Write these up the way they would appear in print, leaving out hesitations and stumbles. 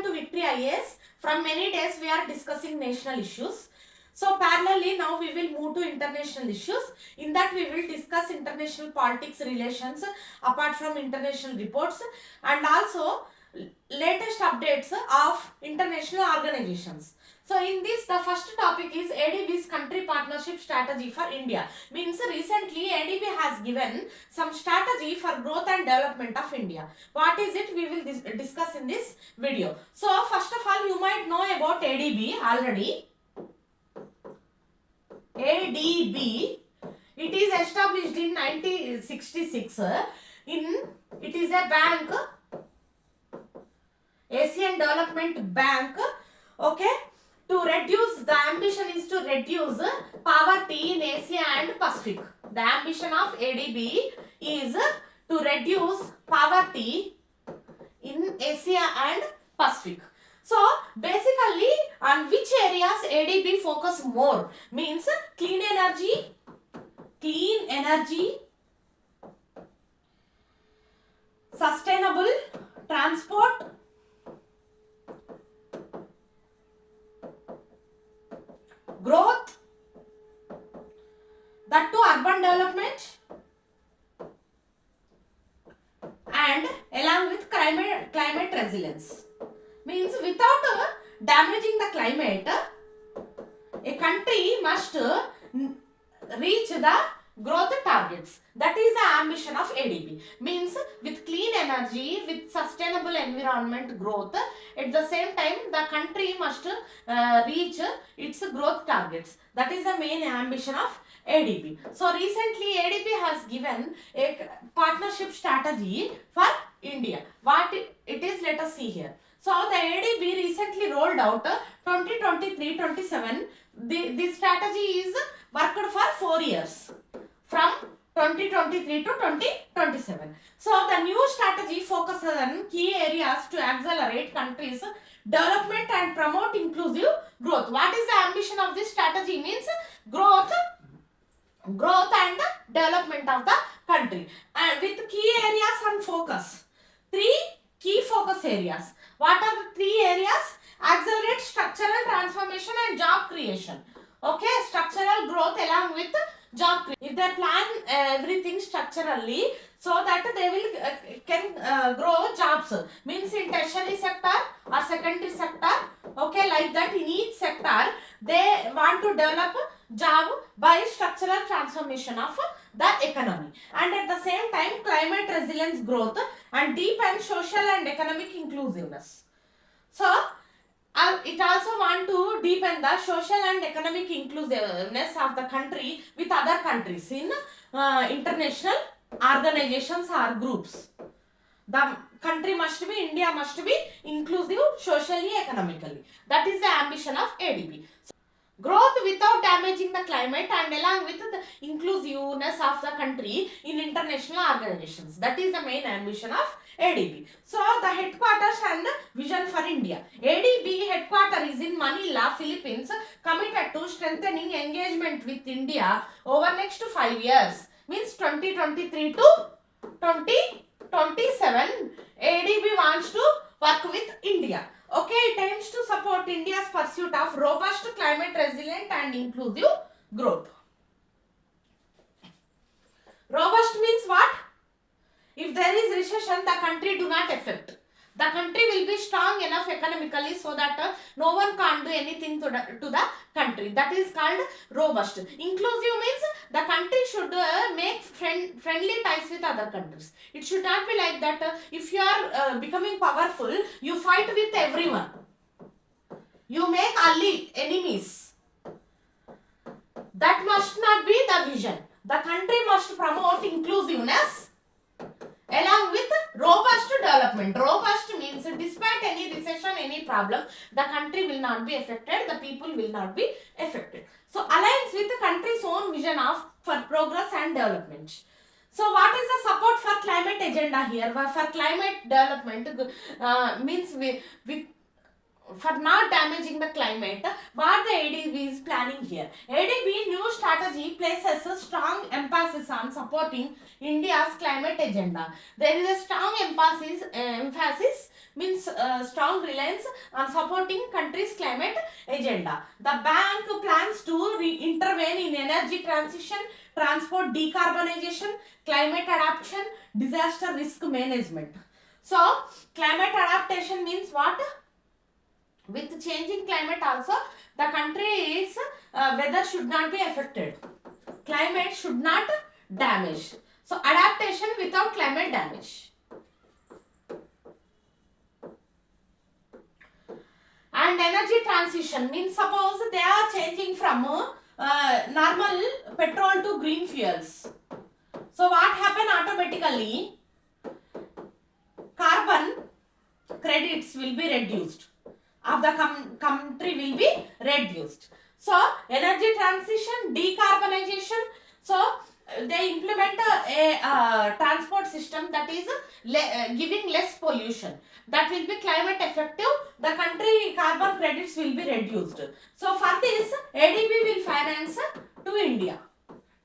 to Victory IAS. From many days we are discussing national issues. So parallelly now we will move to international issues. In that we will discuss international politics relations apart from international reports and also latest updates of international organizations. So in this the first topic is ADB's country partnership strategy for India. Means recently ADB has given some strategy for growth and development of India. What is it? We will discuss in this video. So first of all you might know about ADB already. ADB, it is established in 1966. It is a bank, Asian Development Bank. Okay, to reduce, the ambition is to reduce poverty in Asia and Pacific. The ambition of ADB is to reduce poverty in Asia and Pacific. So basically on which areas ADB focus more? Means clean energy, sustainable transport, growth, that to urban development, and along with climate resilience. Means without damaging the climate, a country must reach the growth targets. That is the ambition of ADB. Means with clean energy, with sustainable environment growth, at the same time the country must reach its growth targets. That is the main ambition of ADB. So recently ADB has given a partnership strategy for India. What it is, let us see here. So the ADB recently rolled out 2023-27. This strategy is worked for 4 years from 2023 to 2027. So the new strategy focuses on key areas to accelerate countries' development and promote inclusive growth. What is the ambition of this strategy? Means growth and development of the country, and with key areas and focus. 3 key focus areas. What are the 3 areas? Accelerate structural transformation and job creation. Okay, structural growth along with job creation. If they plan everything structurally, so that they will can grow jobs. Means in tertiary sector or secondary sector. Okay, like that in each sector they want to develop job by structural transformation of the economy, and at the same time climate resilience growth and deep and social and economic inclusiveness. So it also want to deepen the social and economic inclusiveness of the country with other countries in international organizations or groups. The country must be, India must be inclusive socially, economically. That is the ambition of ADB. Growth without damaging the climate and along with the inclusiveness of the country in international organizations. That is the main ambition of ADB. So the headquarters and vision for India. ADB headquarters is in Manila, Philippines, committed to strengthening engagement with India over next 5 years. Means 2023 to 2027. ADB wants to work with India. Okay, it aims to support India's pursuit of robust, climate resilient and inclusive growth. Robust means what? If there is recession, the country do not affect. The country will be strong enough economically so that no one can't do anything to the country. That is called robust. Inclusive means the country should make friendly ties with other countries. It should not be like that if you are becoming powerful, you fight with everyone. You make only enemies. That must not be the vision. The country must promote inclusiveness along with robust development. Robust means despite any recession, any problem, the country will not be affected, the people will not be affected. So aligns with the country's own vision of for progress and development. So what is the support for climate agenda here? For climate development means for not damaging the climate, what the ADB is planning here. ADB new strategy places a strong emphasis on supporting India's climate agenda. There is a strong emphasis means strong reliance on supporting country's climate agenda. The bank plans to intervene in energy transition, transport decarbonization, climate adaptation, disaster risk management. So, climate adaptation means what? With changing climate also, the country's weather should not be affected. Climate should not damage. So, adaptation without climate damage. And energy transition means suppose they are changing from normal petrol to green fuels. So what happen automatically? Carbon credits will be reduced. Of the country will be reduced. So energy transition, decarbonization. So they implement a transport system that is giving less pollution. That will be climate effective. The country carbon credits will be reduced. So for this, ADB will finance to India.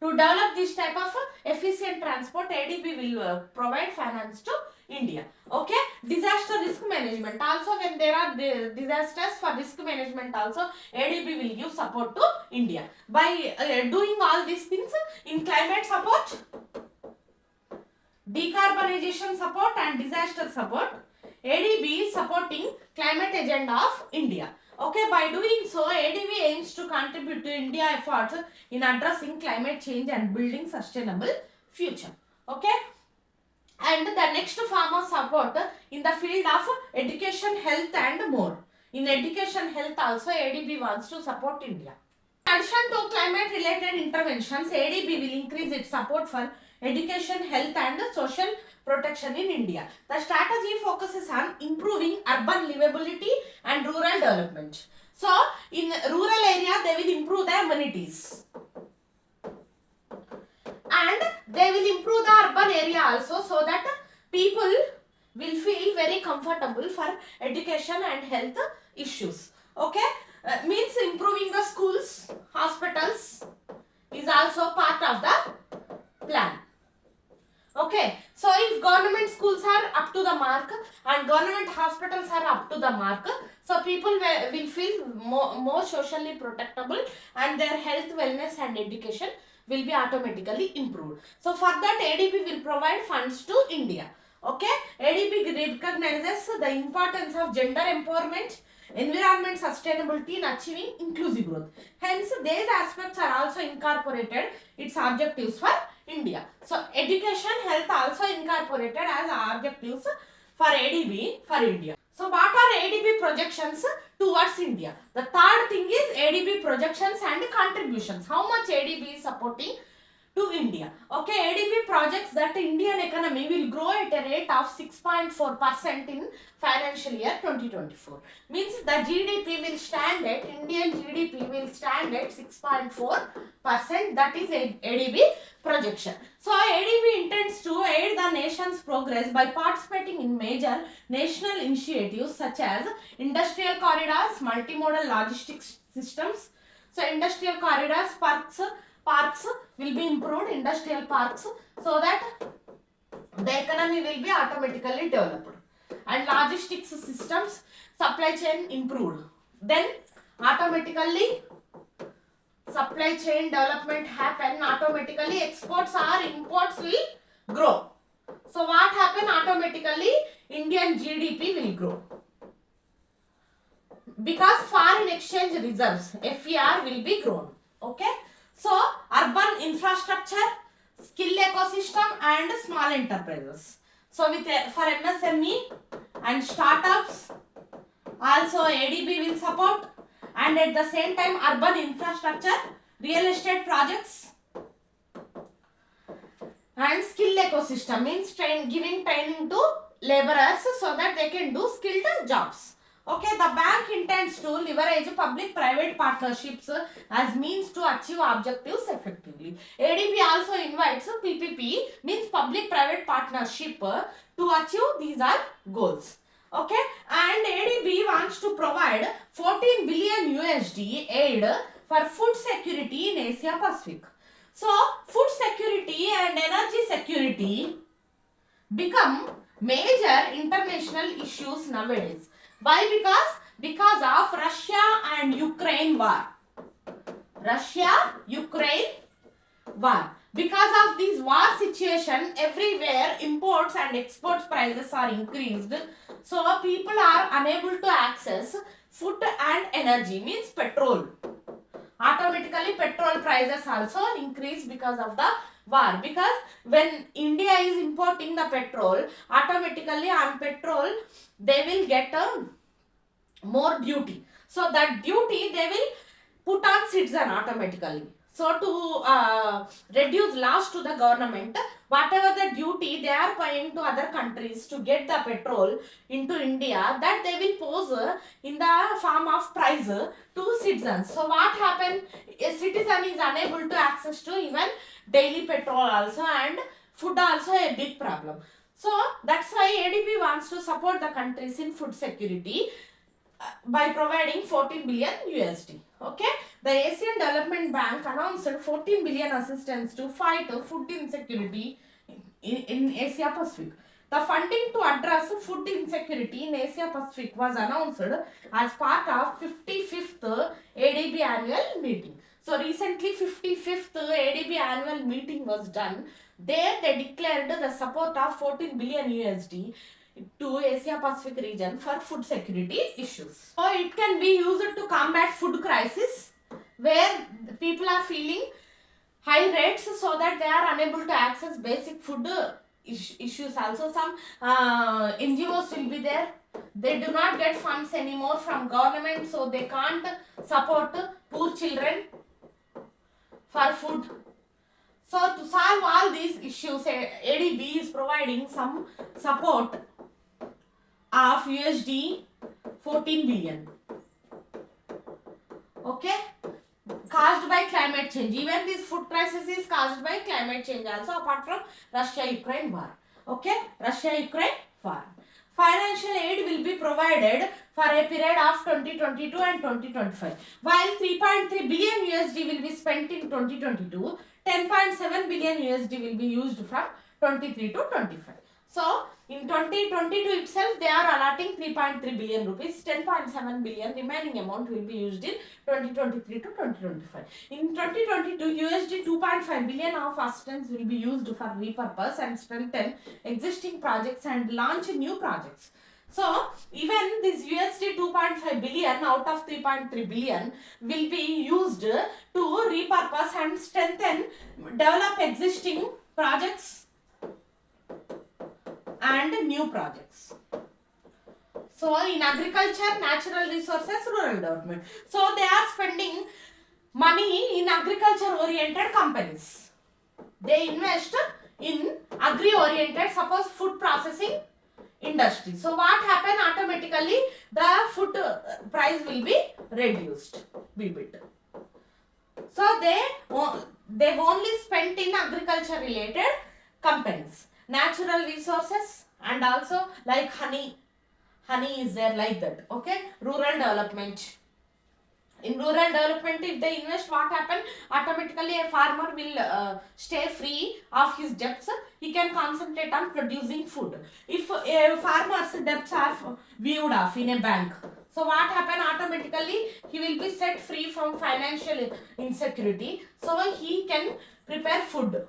To develop this type of efficient transport, ADB will provide finance to India. Okay. Disaster risk management. Also when there are disasters, for risk management also ADB will give support to India. By doing all these things in climate support, decarbonization support and disaster support, ADB is supporting climate agenda of India. Okay, by doing so, ADB aims to contribute to India efforts in addressing climate change and building sustainable future. Okay, and the next form of support in the field of education, health and more. In education, health also ADB wants to support India. In addition to climate related interventions, ADB will increase its support for education, health and social protection in India. The strategy focuses on improving urban livability and rural development. So, in rural area, they will improve the amenities. And they will improve the urban area also, so that people will feel very comfortable for education and health issues. Okay? Means improving the schools, hospitals is also part of the plan. Okay, so if government schools are up to the mark and government hospitals are up to the mark, so people will feel more socially protectable and their health, wellness and education will be automatically improved. So for that ADB will provide funds to India. Okay, ADB recognizes the importance of gender empowerment, environment sustainability in achieving inclusive growth. Hence, these aspects are also incorporated its objectives for India. So, education, health also incorporated as objectives for ADB for India. So, what are ADB projections towards India? The third thing is ADB projections and contributions. How much ADB is supporting to India? Okay, ADB projects that Indian economy will grow at a rate of 6.4% in financial year 2024. Means the GDP will stand at, Indian GDP will stand at 6.4%. That is ADB projection. So ADB intends to aid the nation's progress by participating in major national initiatives such as industrial corridors, multimodal logistics systems. So industrial corridors, parks will be improved, industrial parks, so that the economy will be automatically developed. And logistics systems, supply chain improved. Then automatically supply chain development happen, automatically exports or imports will grow. So what happen? Automatically Indian GDP will grow. Because foreign exchange reserves, FER, will be grown. Okay. So, urban infrastructure, skill ecosystem and small enterprises. So, for MSME and startups, also ADB will support, and at the same time urban infrastructure, real estate projects and skill ecosystem means giving training to laborers so that they can do skilled jobs. Okay, the bank intends to leverage public-private partnerships as means to achieve objectives effectively. ADB also invites PPP, means public-private partnership, to achieve these are goals. Okay, and ADB wants to provide 14 billion USD aid for food security in Asia Pacific. So, food security and energy security become major international issues nowadays. Why? Because of Russia and Ukraine war. Russia-Ukraine war. Because of this war situation, everywhere imports and exports prices are increased. So people are unable to access food and energy, means petrol. Automatically petrol prices also increase because of the war. Because when India is importing the petrol, automatically on petrol they will get a more duty. So that duty they will put on citizen automatically. So to reduce loss to the government, whatever the duty they are paying to other countries to get the petrol into India, that they will pose in the form of price to citizens. So what happened? A citizen is unable to access to even daily petrol also, and food also a big problem. So that's why ADB wants to support the countries in food security by providing 14 billion USD. Okay, the Asian Development Bank announced 14 billion assistance to fight food insecurity in Asia Pacific. The funding to address food insecurity in Asia Pacific was announced as part of 55th ADB annual meeting. So recently 55th ADB annual meeting was done. There they declared the support of 14 billion USD to Asia Pacific region for food security issues. So it can be used to combat food crisis where people are feeling high rates so that they are unable to access basic food issues. Also some NGOs will be there. They do not get funds anymore from government, so they can't support poor children for food. So to solve all these issues, ADB is providing some support of USD 14 billion. Okay, caused by climate change. Even this food crisis is caused by climate change also, apart from Russia-Ukraine war. Okay, Russia-Ukraine war. Financial aid will be provided for a period of 2022 and 2025. While 3.3 billion USD will be spent in 2022, 10.7 billion USD will be used from 23 to 25. So in 2022 itself, they are allotting 3.3 billion rupees, 10.7 billion remaining amount will be used in 2023 to 2025. In 2022, USD 2.5 billion of assistance will be used for repurpose and strengthen existing projects and launch new projects. So even this USD 2.5 billion out of 3.3 billion will be used to repurpose and strengthen, develop existing projects and new projects. So in agriculture, natural resources, rural development. So they are spending money in agriculture oriented companies. They invest in agri oriented, suppose food processing industry. So what happen? Automatically the food price will be reduced a bit. So they've only spent in agriculture related companies. Natural resources and also like honey is there, like that. Okay, rural development. In rural development, if they invest, what happen? Automatically a farmer will stay free of his debts. He can concentrate on producing food. If a farmer's debts are viewed off in a bank, so what happen? Automatically he will be set free from financial insecurity, so he can prepare food.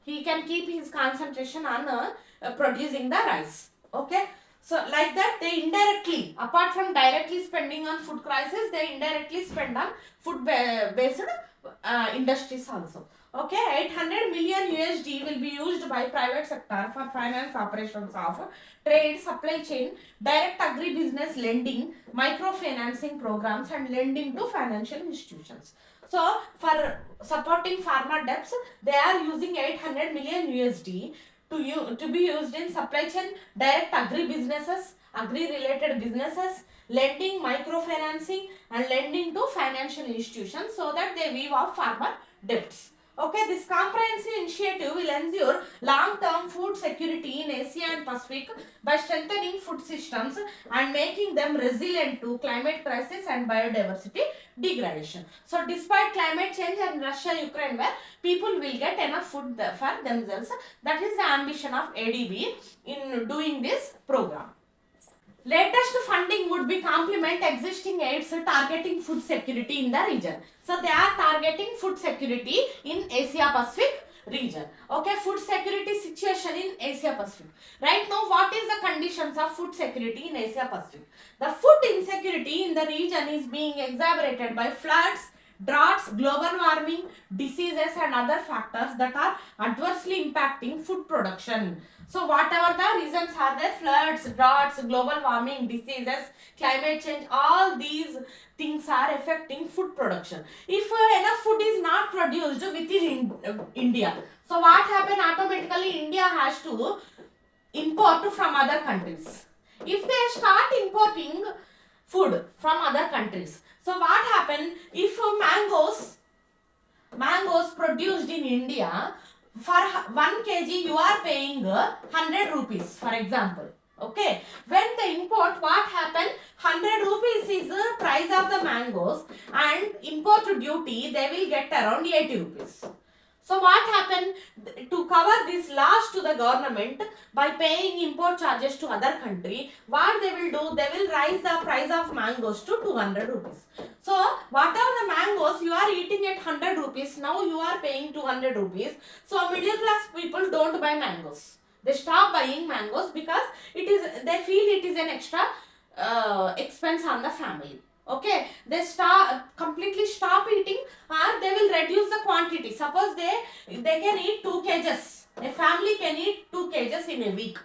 He can keep his concentration on producing the rice. Okay, so like that they indirectly, apart from directly spending on food crisis, they indirectly spend on food based industries also. Okay, 800 million USD will be used by private sector for finance operations of trade, supply chain, direct agri-business lending, microfinancing programs and lending to financial institutions. So for supporting farmer debts, they are using 800 million USD to be used in supply chain, direct agri-businesses, agri-related businesses, lending, microfinancing and lending to financial institutions so that they weave off farmer debts. Okay, this comprehensive initiative will ensure long-term food security in Asia and Pacific by strengthening food systems and making them resilient to climate crisis and biodiversity degradation. So despite climate change and Russia-Ukraine war, people will get enough food for themselves. That is the ambition of ADB in doing this program. latest funding would be complement existing aids targeting food security in the region. So they are targeting food security in Asia Pacific region. Okay, food security situation in Asia Pacific. Right now, what is the conditions of food security in Asia Pacific? The food insecurity in the region is being exacerbated by floods, droughts, global warming, diseases and other factors that are adversely impacting food production. So whatever the reasons are there, floods, droughts, global warming, diseases, climate change, all these things are affecting food production. If enough food is not produced within India, so what happen? Automatically India has to import from other countries. If they start importing food from other countries, so what happen if mangoes produced in India, for 1 kg you are paying 100 rupees for example. Okay, when they import, what happen? 100 rupees is the price of the mangoes and import duty they will get around 80 rupees. So what happened? To cover this loss to the government by paying import charges to other country, what they will do? They will raise the price of mangoes to 200 rupees. So whatever the mangoes you are eating at 100 rupees, now you are paying 200 rupees. So middle class people don't buy mangoes. They stop buying mangoes because they feel it is an extra expense on the family. Okay, they completely stop eating, or they will reduce the quantity. Suppose they can eat 2 kgs. A family can eat 2 kgs in a week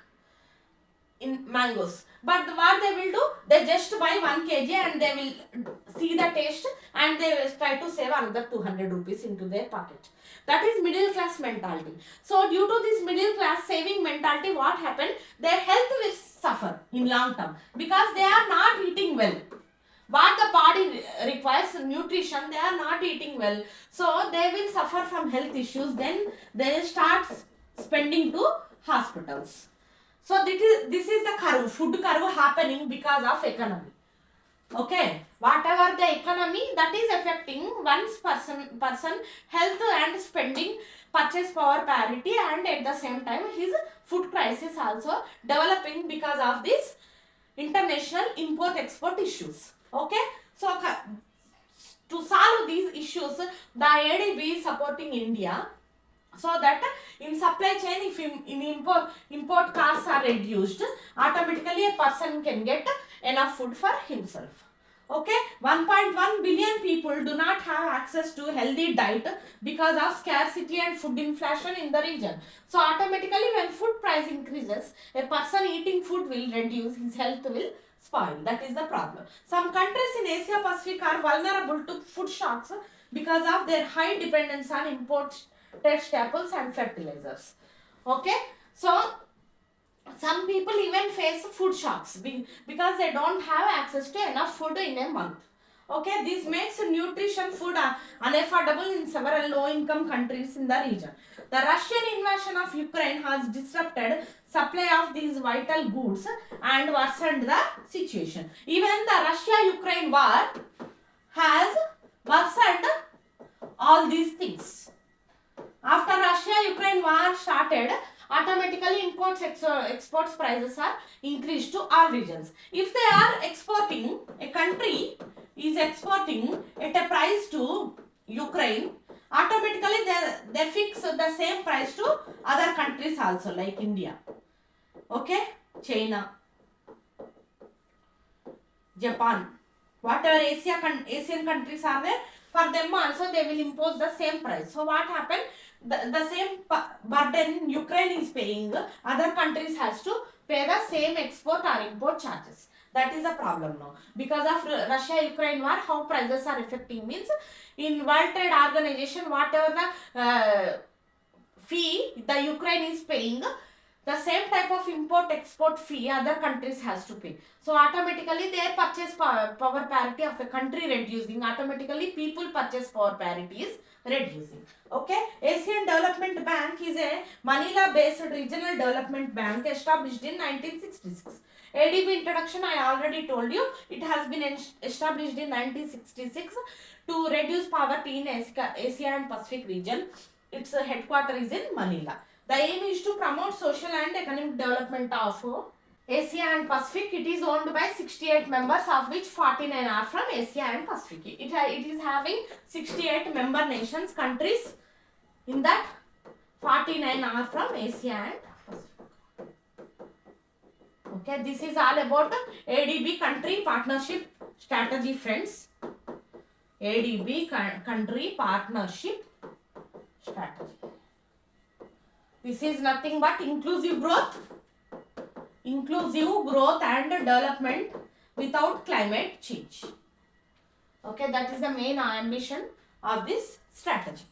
in mangoes. But what they will do? They just buy 1 kg and they will see the taste and they will try to save another 200 rupees into their pocket. That is middle class mentality. So due to this middle class saving mentality, what happened? Their health will suffer in long term because they are not eating well. What the body requires nutrition, they are not eating well. So they will suffer from health issues. Then they will start spending to hospitals. So this is the curve, food curve happening because of economy. Okay, whatever the economy, that is affecting one's person health and spending, purchase power parity, and at the same time his food crisis also developing because of this international import export issues. Okay, so to solve these issues, the ADB is supporting India so that in supply chain, if in import costs are reduced, automatically a person can get enough food for himself. Okay, 1.1 billion people do not have access to healthy diet because of scarcity and food inflation in the region. So automatically when food price increases, a person eating food will reduce, his health will spoil. That is the problem. Some countries in Asia Pacific are vulnerable to food shocks because of their high dependence on imported staples and fertilizers. Okay, so some people even face food shocks because they don't have access to enough food in a month. Okay, this makes nutrition food unaffordable in several low-income countries in the region. The Russian invasion of Ukraine has disrupted supply of these vital goods and worsened the situation. Even the Russia-Ukraine war has worsened all these things. After Russia-Ukraine war started, automatically exports prices are increased to all regions. If they are exporting, a country is exporting at a price to Ukraine, automatically they fix the same price to other countries also, like India. Okay, China, Japan, whatever Asian countries are there, for them also they will impose the same price. So what happened? The same burden Ukraine is paying, other countries has to pay the same export or import charges. That is a problem now. Because of Russia-Ukraine war, how prices are affecting means, in World Trade Organization, whatever the fee the Ukraine is paying, the same type of import-export fee other countries has to pay. So automatically their purchase power parity of a country reducing, automatically people purchase power parity is reducing. Okay, Asian Development Bank is a Manila-based regional development bank established in 1966. ADB introduction I already told you. It has been established in 1966 to reduce poverty in Asia and Pacific region. Its headquarters is in Manila. The aim is to promote social and economic development of Asia and Pacific, it is owned by 68 members, of which 49 are from Asia and Pacific. It is having 68 member nations, countries. In that, 49 are from Asia and Pacific. Okay, this is all about ADB country partnership strategy, friends. ADB country partnership strategy. This is nothing but inclusive growth and development without climate change. Okay, that is the main ambition of this strategy.